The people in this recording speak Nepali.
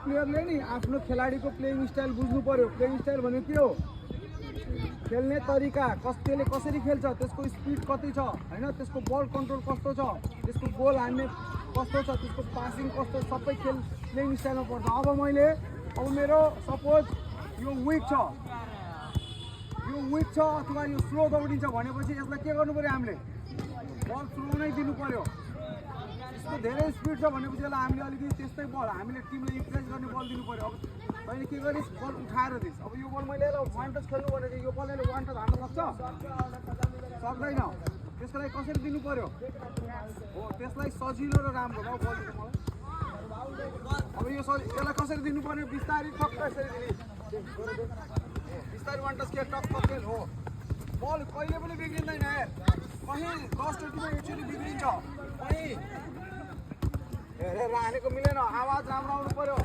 प्लेयरले नि आफ्नो खेलाडीको प्लेइङ स्टाइल बुझ्नु पर्यो। प्लेइङ स्टाइल भनेको के हो? खेल्ने तरिका, त्यसले कसरी खेल्छ, त्यसको स्पिड कति छ हैन, त्यसको बल कन्ट्रोल कस्तो छ, त्यसको गोल हान्ने कस्तो छ, त्यसको पासिङ कस्तो, सबै खेल प्लेइङ स्टाइलमा पर्छ। अब मेरो सपोज यो विक छ अथवा यो स्लो दौडिन्छ भनेपछि यसलाई के गर्नु पर्यो? हामीले बल स्लो नै दिनु पर्यो। यसको धेरै स्पिड छ भनेपछि यसलाई हामीले अलिकति त्यस्तै बल हामीले टिमले युटिलाइज गर्ने बल दिनु पर्यो। अब तैँले के गरिस्? बल उठाएर दिस्। अब यो बल मैले यसलाई वान टच खेल्नु भनेको यो बल यसले वान टच हान्न सक्छ? सक्दैन। त्यसको लागि कसरी दिनु पर्यो? हो, त्यसलाई सजिलो र राम्रो भयो बल दिनु मलाई। अब यो यसलाई कसरी दिनु पर्यो? बिस्तारै ठक्क यसरी दिने, बिस्तारै वान टच खेल, टक्क खेल। हो, बल कहिले पनि बिग्रिँदैन यार। कहीँ 10-20मा एकचोटि बिग्रिन्छ, कहीँ हेरेर हानेको मिलेन। आवाज राम्रो आउनु पर्यो।